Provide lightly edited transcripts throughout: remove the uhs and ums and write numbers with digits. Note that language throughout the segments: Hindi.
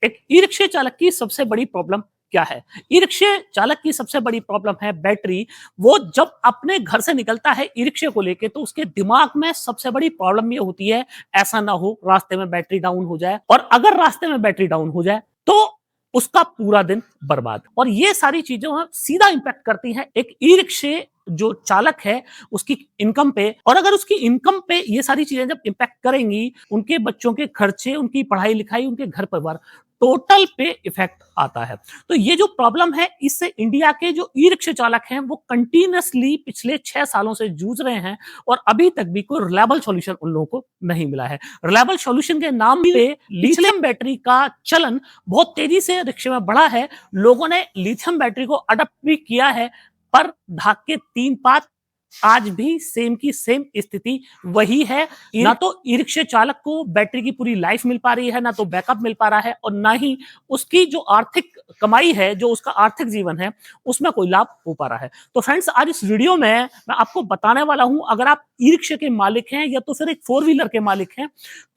एक ई रिक्शे चालक की सबसे बड़ी प्रॉब्लम क्या है? ई रिक्शे चालक की सबसे बड़ी प्रॉब्लम है बैटरी। वो जब अपने घर से निकलता है ई रिक्शे को लेके तो उसके दिमाग में सबसे बड़ी प्रॉब्लम ये होती है, ऐसा ना हो रास्ते में बैटरी डाउन हो जाए, और अगर रास्ते में बैटरी डाउन हो जाए तो उसका पूरा दिन बर्बाद। और ये सारी चीजें सीधा इंपैक्ट करती हैं एक ई रिक्शे जो चालक है उसकी इनकम पे। और अगर उसकी इनकम पे ये सारी चीजें जब इंपैक्ट करेंगी, उनके बच्चों के खर्चे, उनकी पढ़ाई लिखाई, उनके घर परिवार, टोटल पे इफेक्ट आता है। तो ये जो प्रॉब्लम है, इससे इंडिया के जो ई रिक्शा चालक हैं वो कंटिन्यूअसली पिछले 6 सालों से जूझ रहे हैं, और अभी तक भी कोई रिलायबल सॉल्यूशन उन लोगों को नहीं मिला है। रिलायबल सॉल्यूशन के नाम पे लिथियम बैटरी का चलन बहुत तेजी से रिक्शे में बढ़ा है। लोगों ने लिथियम बैटरी को अडॉप्ट भी किया है, पर ढाक के 3 पात आज भी सेम की सेम स्थिति वही है। ना तो ई रिक्शे चालक को बैटरी की पूरी लाइफ मिल पा रही है, ना तो बैकअप मिल पा रहा है, और ना ही उसकी जो आर्थिक कमाई है, जो उसका आर्थिक जीवन है, उसमें कोई लाभ हो पा रहा है। तो फ्रेंड्स, आज इस वीडियो में मैं आपको बताने वाला हूं, अगर आप ई रिक्शे के मालिक हैं या तो फिर एक 4 व्हीलर के मालिक हैं,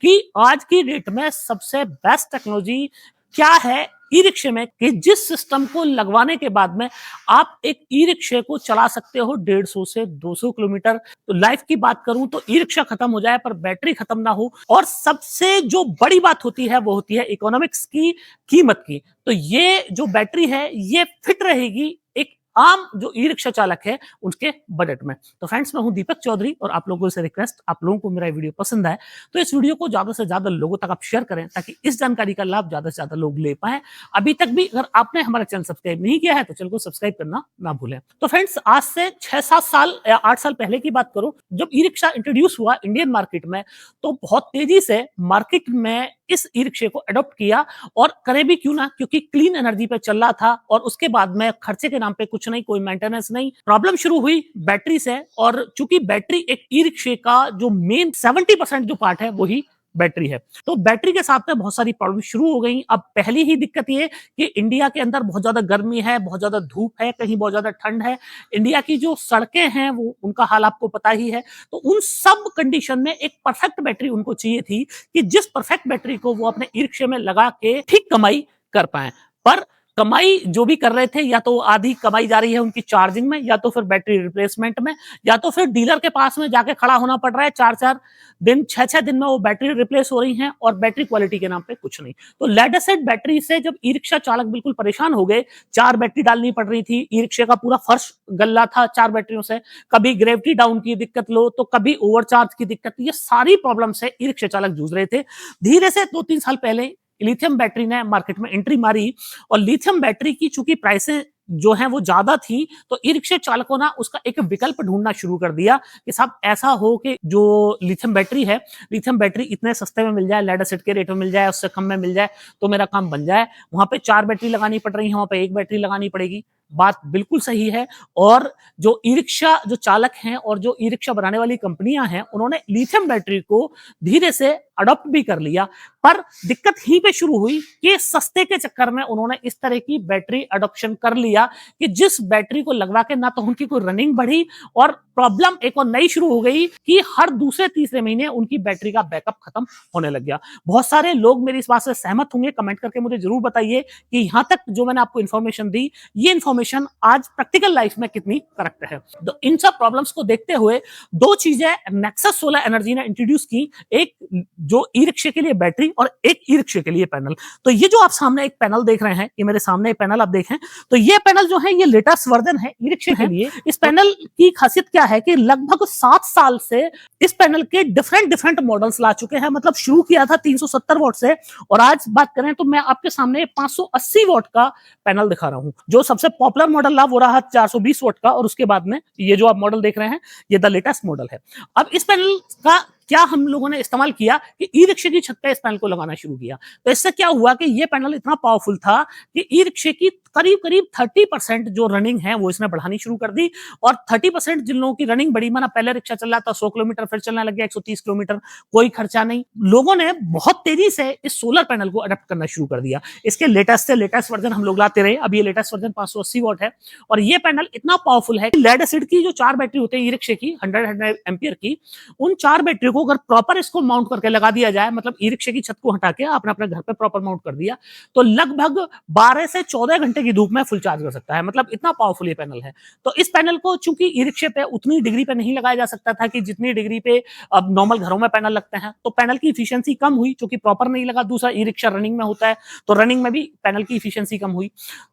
कि आज की डेट में सबसे बेस्ट टेक्नोलॉजी क्या है ई रिक्शे में, कि जिस सिस्टम को लगवाने के बाद में आप एक ई रिक्शे को चला सकते हो 150 से 200 किलोमीटर। तो लाइफ की बात करूं तो ई रिक्शा खत्म हो जाए पर बैटरी खत्म ना हो। और सबसे जो बड़ी बात होती है वो होती है इकोनॉमिक्स की, कीमत की। तो ये जो बैटरी है ये फिट रहेगी एक आम जो ई रिक्शा चालक है उसके बजट में। तो फ्रेंड्स, मैं हूं दीपक चौधरी, और आप लोगों से रिक्वेस्ट, आप लोगों को मेरा वीडियो पसंद आए तो इस वीडियो को ज्यादा से ज्यादा लोगों तक आप शेयर करें, ताकि इस जानकारी का लाभ ज्यादा से ज्यादा लोग ले पाए। अभी तक भी अगर आपने हमारा चैनल सब्सक्राइब नहीं किया है तो चैनल को सब्सक्राइब करना ना भूलें। तो फ्रेंड्स, आज से 6-7 साल या 8 साल पहले की बात करूं, जब ई रिक्शा इंट्रोड्यूस हुआ इंडियन मार्केट में, तो बहुत तेजी से मार्केट में इस ई रिक्शे को अडॉप्ट किया। और करे भी क्यों ना, क्योंकि क्लीन एनर्जी पे चल रहा था, और उसके बाद में खर्चे के नाम पे कुछ नहीं, कोई मेंटेनेंस नहीं। प्रॉब्लम शुरू हुई बैटरी से, और चूंकि बैटरी एक ई रिक्शे का जो मेन 70% जो पार्ट है वही बैटरी है, तो बैटरी के साथ में बहुत सारी प्रॉब्लम शुरू हो गई। अब पहली ही दिक्कत ये कि इंडिया के अंदर बहुत ज्यादा गर्मी है, बहुत ज्यादा धूप है, कहीं बहुत ज्यादा ठंड है। इंडिया की जो सड़कें हैं वो, उनका हाल आपको पता ही है। तो उन सब कंडीशन में एक परफेक्ट बैटरी उनको चाहिए थी, कि जिस परफेक्ट बैटरी को वो अपने ई रिक्शे में लगा के ठीक कमाई कर पाए। पर कमाई जो भी कर रहे थे, या तो आधी कमाई जा रही है उनकी चार्जिंग में, या तो फिर बैटरी रिप्लेसमेंट में, या तो फिर डीलर के पास में जाके खड़ा होना पड़ रहा है 4-4 दिन, 6-6 दिन में वो बैटरी रिप्लेस हो रही हैं, और बैटरी क्वालिटी के नाम पे कुछ नहीं। तो लेड एसिड बैटरी से जब ई रिक्शा चालक बिल्कुल परेशान हो गए, 4 बैटरी डालनी पड़ रही थी, ई रिक्शे का पूरा फर्श गल रहा था 4 बैटरियों से, कभी ग्रेविटी डाउन की दिक्कत लो तो कभी ओवरचार्ज की दिक्कत, ये सारी प्रॉब्लम से ई रिक्शा चालक जूझ रहे थे। धीरे से 2-3 साल पहले लिथियम बैटरी ने मार्केट में एंट्री मारी, और लिथियम बैटरी की चूंकि प्राइसें जो है वो ज्यादा थी, तो ई रिक्शा चालकों ने उसका एक विकल्प ढूंढना शुरू कर दिया, कि साहब ऐसा हो कि जो लिथियम बैटरी है, लिथियम बैटरी इतने सस्ते में मिल जाए, लेड एसिड के रेट में मिल जाए, उससे कम में मिल जाए, तो मेरा काम बन जाए। वहां पे 4 बैटरी लगानी पड़ रही है, वहां पे 1 बैटरी लगानी पड़ेगी। बात बिल्कुल सही है। और जो ई रिक्शा जो चालक हैं और जो ई रिक्शा बनाने वाली कंपनियां हैं, उन्होंने लिथियम बैटरी को धीरे से अडॉप्ट भी कर लिया। पर दिक्कत ही पे शुरू हुई कि सस्ते के चक्कर में उन्होंने इस तरह की बैटरी अडॉप्शन कर लिया, कि जिस बैटरी को लगवा के ना तो उनकी कोई रनिंग बढ़ी, और प्रॉब्लम एक और नई शुरू हो गई कि हर दूसरे-तीसरे महीने उनकी बैटरी का बैकअप खत्म होने लग गया। बहुत सारे लोग मेरी इस बात से सहमत होंगे, कमेंट करके मुझे जरूर बताइए कि यहां तक जो मैंने आपको इन्फॉर्मेशन दी, ये इन्फॉर्मेशन आज प्रैक्टिकल लाइफ में कितनी करेक्ट है। तो इन सब प्रॉब्लम्स को देखते हुए 2 चीजें नेक्सस सोलर एनर्जी ने इंट्रोड्यूस की, एक जो ई रिक्शे के लिए बैटरी और एक ई रिक्शे के लिए पैनल। तो ये जो आप सामने एक पैनल देख रहे हैं, ये मेरे सामने एक पैनल आप देखें, तो ये पैनल जो है ये लेटेस्ट वर्जन है ई रिक्शे के लिए। इस पैनल की खासियत क्या है कि लगभग 7 साल से इस पैनल के डिफरेंट मॉडल्स ला चुके हैं। मतलब शुरू किया था 370 वॉट से, और आज बात करें तो मैं आपके सामने 580 वॉट का पैनल दिखा रहा हूं। जो सबसे पॉपुलर मॉडल था वो रहा 420 वॉट का, और उसके बाद में ये जो आप मॉडल देख रहे हैं ये द लेटेस्ट मॉडल है। अब इस पैनल का क्या हम लोगों ने इस्तेमाल किया कि ई रिक्शे की छत पे इस पैनल को लगाना शुरू किया। तो इससे क्या हुआ कि ये पैनल इतना पावरफुल था कि ई रिक्शे की करीब-करीब 30% जो रनिंग है वो इसने बढ़ानी शुरू कर दी और 30% जिन लोगों की रनिंग बढ़ी, माना पहले रिक्शा चल रहा था 100 किलोमीटर, फिर चलने लग गया 130 किलोमीटर, कोई खर्चा नहीं। लोगों ने बहुत तेजी से इस सोलर पैनल को अडॉप्ट करना शुरू कर दिया। इसके लेटेस्ट से लेटेस्ट वर्जन हम लोग लाते रहे। अब ये लेटेस्ट वर्जन 580 वॉट है और ये पैनल इतना पावरफुल है कि लेड एसिड की जो 4 बैटरी होते हैं ई-रिक्शे की 100 एम्पियर की, उन 4 बैटरी को अगर प्रॉपर इसको माउंट करके लगा दिया जाए, मतलब ई-रिक्शे की छत को हटा के आपने अपने घर पे प्रॉपर माउंट कर दिया, तो लगभग 12 से 14 घंटे की धूप में फुल चार्ज कर सकता है। मतलब इतना पावरफुल ये पैनल है। तो इस पैनल को चूंकि ई-रिक्शे पे उतनी डिग्री पे नहीं लगाया जा सकता था कि जितनी डिग्री पे अब नॉर्मल घरों में पैनल लगते हैं, तो पैनल की एफिशिएंसी कम हुई, क्योंकि प्रॉपर नहीं लगा। दूसरा, ई-रिक्शा रनिंग में होता है, तो रनिंग में भी पैनल की एफिशिएंसी कम हुई।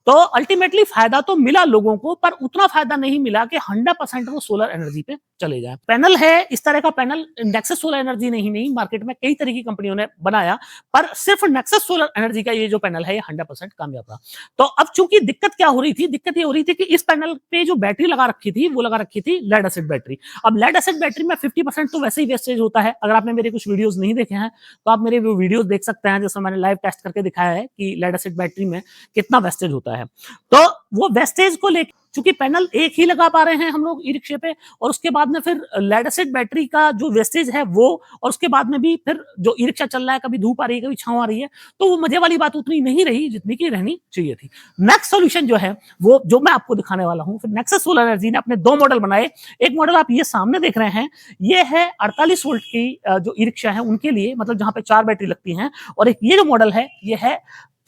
तो अल्टीमेटली फायदा तो मिला लोगों को, पर उतना फायदा नहीं मिला कि 100% वो सोलर एनर्जी पे चले जाए। पैनल है इस तरह का पैनल, नेक्सस सोलर एनर्जी नहीं, मार्केट में कई तरह की कंपनियों ने बनाया, पर सिर्फ नेक्सस सोलर एनर्जी का ये जो पैनल है ये 100% कामयाब रहा। तो अब चूंकि दिक्कत क्या हो रही थी, दिक्कत ये हो रही थी कि इस पैनल पे जो बैटरी लगा रखी थी वो लगा रखी थी लेड एसिड बैटरी। अब लेड एसिड बैटरी में 50% तो वैसे ही वेस्टेज होता है। अगर आपने मेरे कुछ वीडियोस नहीं देखे हैं तो आप मेरे वो वीडियोस देख सकते हैं, जिसमें मैंने लाइव टेस्ट करके दिखाया है कि लेड एसिड बैटरी में कितना वेस्टेज होता है। तो वो वेस्टेज को लेकर, चूंकि पैनल एक ही लगा पा रहे हैं हम लोग ई-रिक्शे पे, और उसके बाद में फिर लेड एसिड बैटरी का जो वेस्टेज है वो, और उसके बाद में भी फिर जो ई-रिक्शा चल रहा है, कभी धूप आ रही है, कभी छांव आ रही है, तो वो मजे वाली बात उतनी नहीं रही जितनी की रहनी चाहिए थी। नेक्स्ट सॉल्यूशन जो है वो जो मैं आपको दिखाने वाला हूं, फिर नेक्सस सोलर एनर्जी ने अपने 2 मॉडल बनाए। एक मॉडल आप ये सामने देख रहे हैं, ये है 48 वोल्ट की जो ई-रिक्शा है उनके लिए, मतलब जहां पे 4 बैटरी लगती हैं, और एक ये जो मॉडल है ये है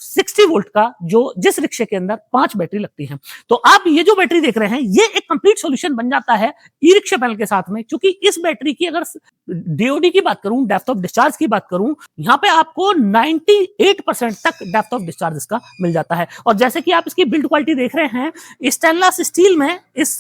60 वोल्ट का, जो जिस रिक्शे के अंदर 5 बैटरी लगती हैं। तो आप ये जो बैटरी देख रहे हैं ये एक कंप्लीट सॉल्यूशन बन जाता है ई-रिक्शा पैनल के साथ में, क्योंकि इस बैटरी की अगर डीओडी की बात करूं, डेप्थ ऑफ डिस्चार्ज की बात करूं, यहां पे आपको 98% तक डेप्थ ऑफ डिस्चार्ज इसका मिल जाता है। और जैसे कि आप इसकी बिल्ड क्वालिटी देख रहे हैं, स्टेनलेस स्टील में इस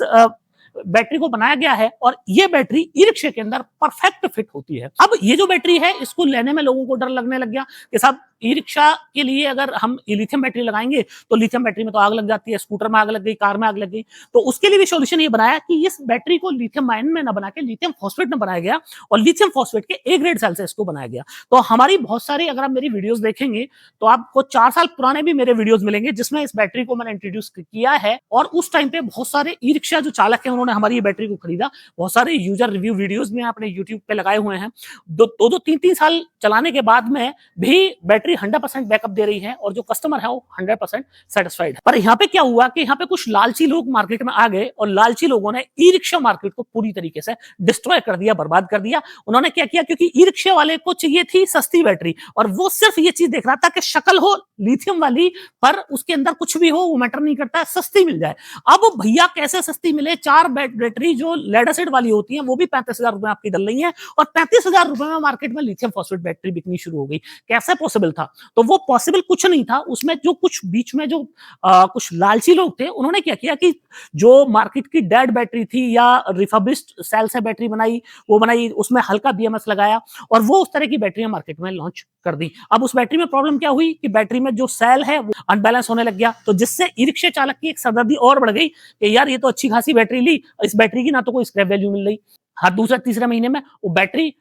बैटरी को बनाया गया है, और ये बैटरी ई-रिक्शे के अंदर परफेक्ट फिट होती है। अब ये जो बैटरी है इसको लेने में लोगों को डर लगने लग गया कि साहब ई-रिक्शा के लिए अगर हम लिथियम बैटरी लगाएंगे तो लिथियम बैटरी में तो आग लग जाती है, स्कूटर में आग लग गई, कार में आग लग गई। तो उसके लिए भी सॉल्यूशन ये बनाया कि इस बैटरी को लिथियम आयन में ना बना के लिथियम फॉस्फेट में बनाया गया, और लिथियम फॉस्फेट के ए ग्रेड सेल से इसको बनाया गया। तो हमारी बहुत सारी, अगर आप मेरी वीडियोस देखेंगे तो आपको 4 साल पुराने भी मेरे वीडियोस मिलेंगे जिसमें इस बैटरी को मैंने इंट्रोड्यूस किया है, और उस टाइम पे बहुत सारे ई-रिक्शा जो चालक है उन्होंने हमारी ये बैटरी को खरीदा। बहुत सारे यूजर रिव्यू वीडियोस में अपने यूट्यूब पे लगाए हुए हैं। 2-2, 3-3 साल चलाने के बाद में भी बैटरी 100% बैकअप दे रही है, और जो कस्टमर है वो 100% सेटिस्फाइड है। पर यहाँ पे क्या हुआ कि यहाँ पे कुछ लालची लोग मार्केट में आ गए, और लालची लोगों ने ई-रिक्शा मार्केट को पूरी तरीके से डिस्ट्रॉय कर दिया, बर्बाद कर दिया। उन्होंने क्या किया, क्योंकि ई-रिक्शा वाले को चाहिए थी सस्ती बैटरी, और वो सिर्फ ये चीज देख रहा था कि शक्ल हो लिथियम वाली, पर उसके अंदर कुछ भी हो वो मैटर नहीं करता है, सस्ती मिल जाए। अब भैया कैसे सस्ती मिले? 4 बैटरी जो लेड एसिड वाली होती है वो भी 35,000 रुपए आपकी डल रही है, और 35,000 रुपए में मार्केट में लिथियम फॉस्फेट बैटरी बिकनी शुरू हो गई। कैसे पॉसिबल था? तो वो पॉसिबल कुछ नहीं था, उसमें जो कुछ बीच में जो कुछ लालची लोग थे उन्होंने क्या किया कि जो मार्केट की डेड बैटरी थी या रिफर्बिश्ड सेल से बैटरी बनाई, वो बनाई, उसमें हल्का बीएमएस लगाया, और वो उस तरह की बैटरियां मार्केट में लॉन्च कर दी। अब उस बैटरी में प्रॉब्लम क्या हुई कि बैटरी में जो सेल है वो अनबैलेंस होने लग गया, तो जिससे ई-रिक्शा चालक की एक सरदर्दी और बढ़ गई कि यार ये तो अच्छी खासी बैटरी ली, इस बैटरी की ना तो कोई स्क्रैप वैल्यू मिल रही, हर दूसरे तीसरे महीने में वो बैटरी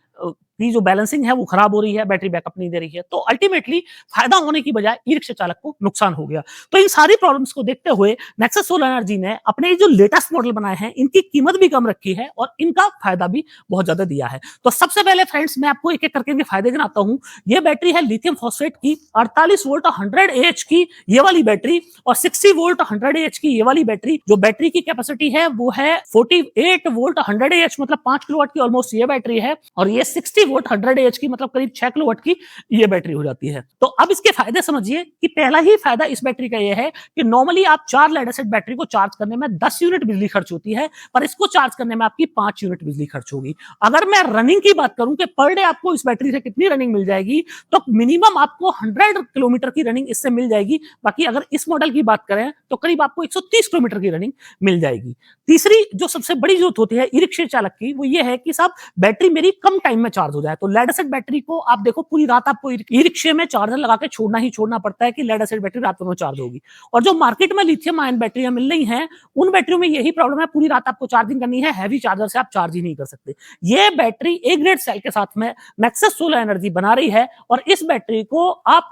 की जो बैलेंसिंग है वो खराब हो रही है, बैटरी बैकअप नहीं दे रही है। तो अल्टीमेटली फायदा होने की बजाय ई-रिक्शा चालक को नुकसान हो गया। तो इन सारी प्रॉब्लम्स को देखते हुए नेक्सस सोलर एनर्जी ने अपने जो लेटेस्ट मॉडल बनाए हैं इनकी कीमत भी कम रखी है, और इनका फायदा भी बहुत ज्यादा दिया है। तो सबसे पहले फ्रेंड्स मैं आपको एक एक करके इनके फायदे गिनाता हूं। ये बैटरी है लिथियम फॉस्फेट की 48 वोल्ट 100 एएच की ये वाली बैटरी, और 60 वोल्ट 100 एएच की ये वाली बैटरी। जो बैटरी की कैपेसिटी है वो है 48 वोल्ट 100 एएच, मतलब 5 किलोवाट की ऑलमोस्ट ये बैटरी है, और ये 60 वोल्ट 100 एएच की मतलब करीब 6 किलोवाट की ये बैटरी हो जाती है। तो अब इसके फायदे समझिए कि पहला ही फायदा इस बैटरी का ये है कि नॉर्मली आप 4 लेड एसिड बैटरी को चार्ज करने में 10 यूनिट बिजली खर्च होती है, पर इसको चार्ज करने में आपकी 5 यूनिट बिजली खर्च होगी। अगर मैं रनिंग की बात करूं कि पर डे आपको इस बैटरी से कितनी रनिंग मिल जाएगी, तो मिनिमम आपको 100 किलोमीटर की रनिंग इससे मिल जाएगी। बाकी अगर इस मॉडल की बात करें तो करीब आपको 130 किलोमीटर की रनिंग मिल जाएगी। तीसरी जो सबसे बड़ी जरूरत होती है ई-रिक्शा चालक की वो ये है कि साहब बैटरी मेरी कम टाइम में चार्ज हो जाए। तो लेड एसिड बैटरी को आप देखो पूरी रात आपको ई-रिक्शे में चार्जर लगा के छोड़ना ही छोड़ना पड़ता है कि लेड एसिड बैटरी रात में चार्ज होगी। और जो मार्केट में लिथियम आयन बैटरियां मिल रही हैं उन बैटरियों में यही प्रॉब्लम है, पूरी रात आपको चार्जिंग करनी है, हैवी चार्जर से आप चार्ज ही नहीं कर सकते। ये बैटरी ए ग्रेड सेल के साथ में नेक्सस सोलर एनर्जी बना रही है, और इस बैटरी को आप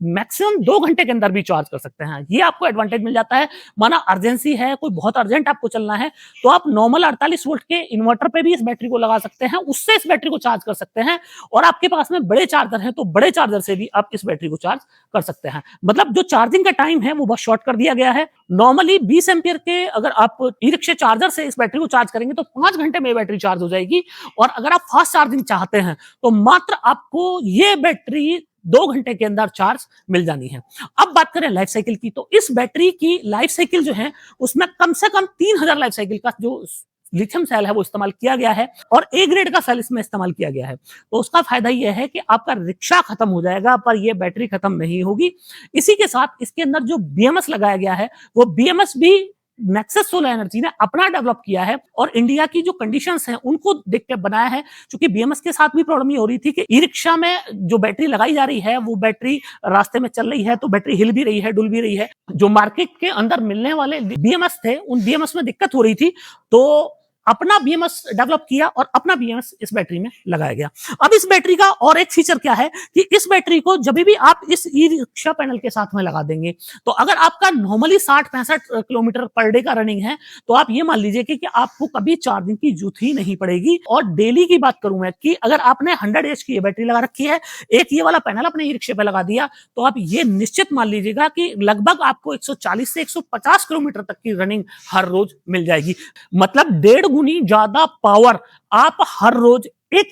मैक्सिमम 2 घंटे के अंदर भी चार्ज कर सकते हैं। ये आपको एडवांटेज मिल जाता है। माना अर्जेंसी है, कोई बहुत अर्जेंट आपको चलना है, तो आप नॉर्मल 48 वोल्ट के इन्वर्टर पे भी इस बैटरी को लगा सकते हैं, उससे इस बैटरी को चार्ज कर सकते हैं। और आपके पास में बड़े चार्जर हैं, तो बड़े चार्जर से भी आप इस बैटरी को चार्ज कर सकते हैं। मतलब जो चार्जिंग का टाइम है वो बहुत शॉर्ट कर दिया गया है। नॉर्मली 20 एम्पीयर के अगर आप ई-रिक्शा चार्जर से इस बैटरी को चार्ज करेंगे तो 5 घंटे में बैटरी चार्ज हो जाएगी। और अगर आप फास्ट चार्जिंग चाहते हैं तो मात्र आपको ये बैटरी 2 घंटे के अंदर चार्ज मिल जानी है। अब बात करें लाइफ साइकिल की, तो इस बैटरी की लाइफ साइकिल जो है उसमें कम से कम 3000 लाइफ साइकिल का जो लिथियम सेल है वो इस्तेमाल किया गया है और ए ग्रेड का सेल इसमें इस्तेमाल किया गया है। तो उसका फायदा यह है कि आपका रिक्शा खत्म हो जाएगा पर यह बैटरी खत्म नहीं होगी। इसी के साथ इसके अंदर जो बीएमएस लगाया गया है वो बीएमएस भी नेक्सस सोलर एनर्जी ने अपना डेवलप किया है और इंडिया की जो कंडीशंस हैं उनको देख के बनाया है। क्योंकि बीएमएस के साथ भी प्रॉब्लम ये हो रही थी कि ई रिक्शा में जो बैटरी लगाई जा रही है वो बैटरी रास्ते में चल रही है तो बैटरी हिल भी रही है, डुल भी रही है। जो मार्केट के अंदर मिलने वाले बीएमएस थे उन बीएमएस में दिक्कत हो रही थी, तो अपना बीएमएस डेवलप किया और अपना बीएमएस इस बैटरी में लगाया गया। अब इस बैटरी का और एक फीचर क्या है कि इस बैटरी को जब भी आप इस ई रिक्शा पैनल के साथ में लगा देंगे तो अगर आपका नॉर्मली 60-65 किलोमीटर पर डे का रनिंग है तो आप ये मान लीजिए कि आपको कभी चार्जिंग की जरूरत ही नहीं पड़ेगी। और डेली की बात करूं मैं कि अगर आपने 100 एच की बैटरी लगा रखी है, एक ये वाला पैनल अपने ई रिक्शे पे लगा दिया, तो आप ये निश्चित मान लीजिएगा कि लगभग आपको 140 से 150 किलोमीटर तक की रनिंग हर रोज मिल जाएगी। मतलब 1.5 गुनी ज्यादा पावर आप हर रोज एक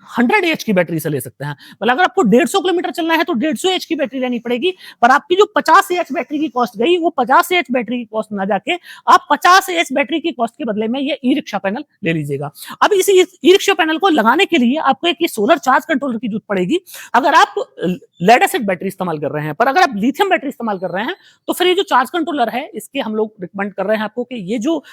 100 एच की बैटरी से ले सकते हैं। मतलब अगर आपको 150 किलोमीटर चलना है तो 150 एच की बैटरी लेनी पड़ेगी, पर आपकी जो 50 एच बैटरी की कॉस्ट गई वो 50 एच बैटरी की कॉस्ट ना जाके आप 50 एच बैटरी की कॉस्ट के बदले में ये ई रिक्शा पैनल ले लीजिएगा। अब इस ई रिक्शा पैनल को लगाने के लिए आपको एक सोलर चार्ज कंट्रोलर की जरूरत पड़ेगी। अगर आप लेड एसिड बैटरी इस्तेमाल कर रहे हैं, पर अगर आप लिथियम बैटरी इस्तेमाल कर रहे हैं तो फिर ये जो चार्ज कंट्रोलर है इसके हम लोग रिकमेंड कर रहे हैं आपको कि ये जो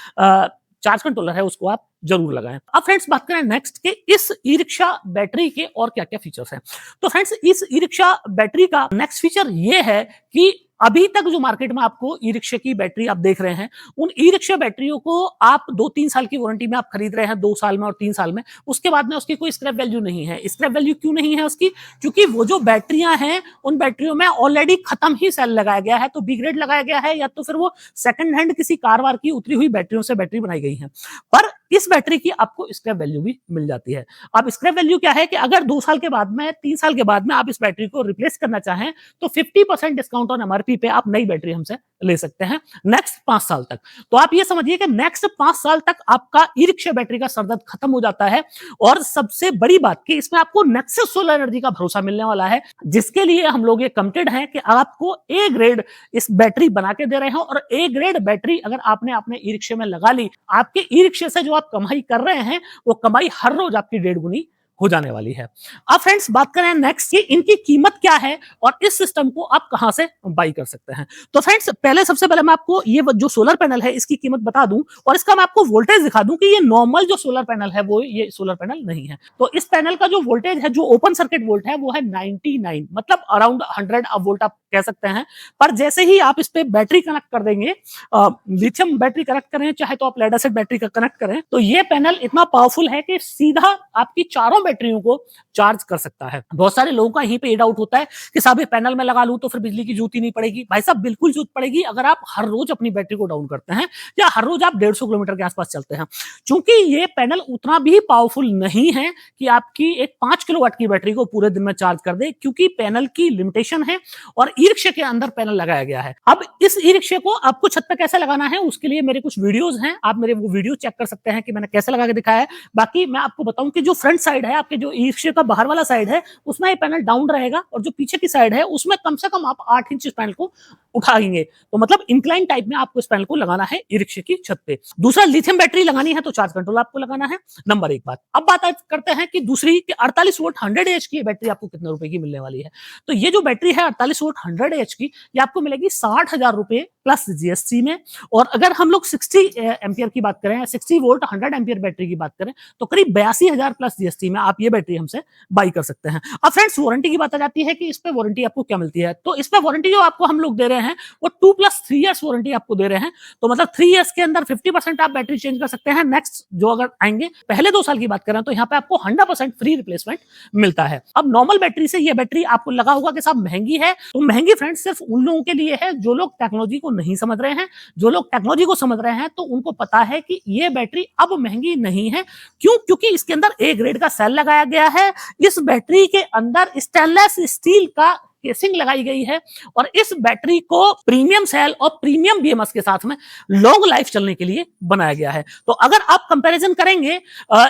चार्ज कंट्रोलर है उसको आप जरूर लगाएं। अब फ्रेंड्स बात करें नेक्स्ट के इस ई रिक्शा बैटरी के और क्या क्या फीचर्स हैं। तो फ्रेंड्स इस ई रिक्शा बैटरी का नेक्स्ट फीचर ये है कि अभी तक जो मार्केट में आपको ई रिक्शा की बैटरी आप देख रहे हैं उन ई रिक्शा बैटरियों को आप 2-3 साल की वारंटी में आप खरीद रहे हैं, 2 साल में और 3 साल में, उसके बाद में उसकी कोई स्क्रैप वैल्यू नहीं है। स्क्रैप वैल्यू क्यों नहीं है उसकी? क्योंकि वो जो बैटरियां हैं उन बैटरियों में ऑलरेडी खत्म ही सेल लगाया गया है, तो बी ग्रेड लगाया गया है या तो फिर वो सेकंड हैंड किसी कार वार की उतरी हुई बैटरियों से बैटरी बनाई गई है। पर इस बैटरी की आपको स्क्रैप वैल्यू भी मिल जाती है। अब स्क्रैप वैल्यू क्या है कि अगर 2 साल के बाद में, 3 साल के बाद में आप इस बैटरी को रिप्लेस करना चाहें तो 50% डिस्काउंट ऑन एमआरपी पे आप नई बैटरी हमसे ले सकते हैं नेक्स्ट 5 साल तक। तो आप ये समझिए कि नेक्स्ट 5 साल तक आपका ई रिक्शा बैटरी का सरदर्द खत्म हो जाता है। और सबसे बड़ी बात कि इसमें आपको नेक्सस सोलर एनर्जी का भरोसा मिलने वाला है, जिसके लिए हम लोग ये कमिटेड हैं कि आपको ए ग्रेड इस बैटरी बना के दे रहे हैं। और ए ग्रेड बैटरी अगर आपने अपने ई रिक्शे में लगा ली, आपके ई रिक्शे से जो आप कमाई कर रहे हैं वो कमाई हर रोज आपकी 1.5 गुनी हो जाने वाली है। अब फ्रेंड्स बात करें नेक्स्ट कि इनकी कीमत क्या है और इस सिस्टम को आप कहां से बाई कर सकते हैं। तो फ्रेंड्स पहले सबसे पहले मैं आपको ये जो सोलर पैनल है इसकी कीमत बता दूं और इसका मैं आपको वोल्टेज दिखा दूं कि ये नॉर्मल जो सोलर पैनल है वो ये सोलर पैनल नहीं है। तो इस पैनल का जो वोल्टेज है, जो ओपन सर्किट वोल्ट है, वो है 99, मतलब अराउंड 100 वोल्ट आप कह सकते हैं। पर जैसे ही आप इस पे बैटरी कनेक्ट कर देंगे, लिथियम बैटरी कनेक्ट करें चाहे तो आप लेड एसिड बैटरी का कनेक्ट करें, तो ये पैनल इतना पावरफुल है कि सीधा आपकी चारों बैटरियों को चार्ज कर सकता है। बहुत सारे लोगों का यहीं पे ये डाउट होता है कि साहब ये पैनल में लगा लूं तो फिर बिजली की जरूरत ही नहीं पड़ेगी। भाई साहब बिल्कुल जरूरत पड़ेगी अगर आप हर रोज अपनी बैटरी को डाउन करते हैं या हर रोज आप 150 किलोमीटर के आसपास चलते हैं। चूंकि ये पैनल उतना भी पावरफुल नहीं है कि आपकी एक 5 किलोवाट की बैटरी को पूरे दिन में चार्ज कर दे, क्योंकि पैनल की लिमिटेशन है और ई रिक्शे के अंदर पैनल लगाया गया है। अब इस ई रिक्शे को आपको छत पे कैसे लगाना है उसके लिए मेरे कुछ वीडियोस हैं, आप मेरे वो वीडियो चेक कर सकते हैं कि मैंने कैसे लगा के दिखाया है। बाकी मैं आपको बताऊं कि जो फ्रंट साइड है, आपके जो ई रिक्शे का बाहर वाला साइड है, उसमें ये पैनल डाउन रहेगा और जो पीछे की साइड है उसमें कम से कम आप 8 इंच इस पैनल को उठाएंगे। तो मतलब इंक्लाइन टाइप में आपको इस पैनल को लगाना है ई रिक्शे की छत पे। दूसरा, लिथियम बैटरी लगानी है तो चार्ज कंट्रोल आपको लगाना है, नंबर 1 बात। अब बात करते हैं कि दूसरी कि 48 वोल्ट 100 एच की बैटरी आपको कितने रुपए की मिलने वाली है। तो ये जो बैटरी है 48 वोल्ट 100 एच की, ये आपको मिलेगी 60,000 रुपए प्लस जीएसटी में। और अगर हम लोग 60 एम्पियर की बात करें, 60 वोल्ट 100 एम्पियर बैटरी की बात करें, तो करीब 82,000 प्लस जीएसटी में आप ये बैटरी हमसे बाई कर सकते हैं। अब फ्रेंड्स वारंटी की बात आ जाती है कि इस पे वारंटी आपको क्या मिलती है। तो इस पे वारंटी जो आपको हम लोग दे रहे हैं वो 2+3 इयर्स वारंटी आपको दे रहे हैं। तो मतलब 3 इयर्स के अंदर 50% आप बैटरी चेंज कर सकते हैं। नेक्स्ट जो अगर आएंगे पहले 2 साल की बात करें तो यहाँ पे आपको 100% फ्री रिप्लेसमेंट मिलता है। अब नॉर्मल बैटरी से ये बैटरी आपको लगा होगा कि साहब महंगी है, तो महंगी फ्रेंड्स सिर्फ उन लोगों के लिए है जो लोग टेक्नोलॉजी को नहीं समझ रहे हैं। जो लोग टेक्नोलॉजी को समझ रहे हैं तो उनको पता है कि ये बैटरी अब महंगी नहीं है। क्यों? क्योंकि इसके अंदर ए ग्रेड का सेल लगाया गया है। इस बैटरी के अंदर स्टेनलेस स्टील का केसिंग लगाई गई है और इस बैटरी को प्रीमियम सेल और प्रीमियम बीएमएस के साथ में लॉन्ग लाइफ चलने के लिए बनाया गया है। तो अगर आप कंपैरिजन करेंगे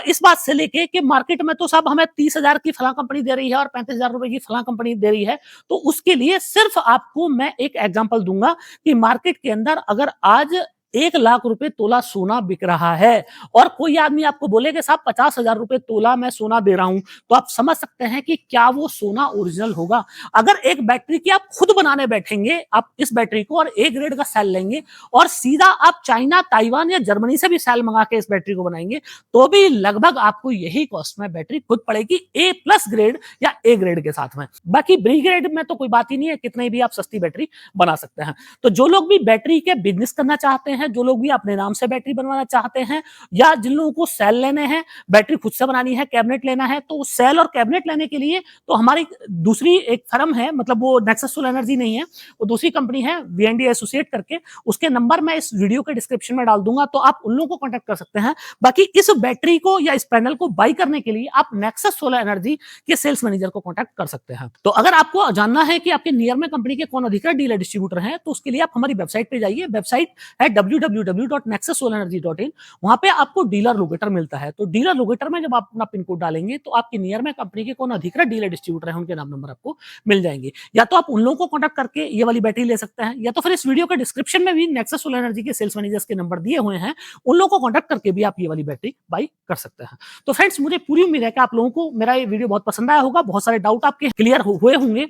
इस बात से लेके कि मार्केट में तो साहब हमें 30,000 की फला कंपनी दे रही है और 35,000 रुपए की फला कंपनी दे रही है, तो उसके लिए सिर्फ आपको मैं एक एग्जांपल दूंगा कि मार्केट के अंदर अगर आज 1 लाख रुपए तोला सोना बिक रहा है और कोई आदमी आपको बोले कि साहब 50,000 रुपए तोला मैं सोना दे रहा हूं, तो आप समझ सकते हैं कि क्या वो सोना ओरिजिनल होगा। अगर एक बैटरी की आप खुद बनाने बैठेंगे, आप इस बैटरी को और ए ग्रेड का सेल लेंगे और सीधा आप चाइना, ताइवान या जर्मनी से भी सेल मंगा के इस बैटरी को बनाएंगे, तो भी लगभग आपको यही कॉस्ट में बैटरी खुद पड़ेगी ए प्लस ग्रेड या ए ग्रेड के साथ में। बाकी बी ग्रेड में तो कोई बात ही नहीं है, कितनी भी आप सस्ती बैटरी बना सकते हैं। तो जो लोग भी बैटरी के बिजनेस करना चाहते हैं, जो लोग भी अपने नाम से बैटरी बनवाना चाहते हैं या जिन लोगों को सेल लेने हैं, बैटरी खुद से बनानी है, कैबिनेट लेना है, तो सेल और कैबिनेट लेने के लिए तो हमारी दूसरी एक फर्म है, मतलब वो नेक्सस सोलर एनर्जी नहीं है, वो दूसरी कंपनी है वीएनडी एसोसिएट करके, उसके नंबर मैं इस वीडियो के डिस्क्रिप्शन में डाल दूंगा, तो आप उन लोगों को कांटेक्ट कर सकते हैं। बाकी इस बैटरी को या इस पैनल को बाई करने के लिए आप नेक्सस सोलर एनर्जी के सेल्स मैनेजर को कांटेक्ट कर सकते हैं। तो अगर आपको जानना है कि आपके नियर में कंपनी के कौन अधिकृत डीलर डिस्ट्रीब्यूटर हैं, तो उसके लिए आप हमारी वेबसाइट पे जाइए। वेबसाइट है www.nexussolarenergy.in। वहां पे आपको डीलर लोकेटर मिलता है। तो डीलर लोकेटर में जब आप अपना पिन कोड डालेंगे तो आपके नियर में कंपनी के कौन अधिकृत डीलर डिस्ट्रीब्यूटर है उनके नाम नंबर आपको मिल जाएंगे। या तो आप उन लोगों को कांटेक्ट करके ये वाली बैटरी ले सकते हैं, या तो फिर इस वीडियो के डिस्क्रिप्शन में भी नेक्सस सोलर एनर्जी के सेल्स मैनेजर्स के नंबर दिए हुए हैं, उन लोगों को कांटेक्ट करके भी आप ये वाली बैटरी बाई कर सकते हैं। तो फ्रेंड्स, मुझे पूरी उम्मीद है कि आप लोगों को मेरा ये वीडियो बहुत पसंद आया होगा, बहुत सारे डाउट आपके क्लियर हुए होंगे।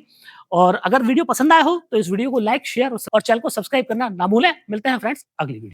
और अगर वीडियो पसंद आया हो तो इस वीडियो को लाइक, शेयर और चैनल को सब्सक्राइब करना ना भूलें। मिलते हैं फ्रेंड्स अगली वीडियो।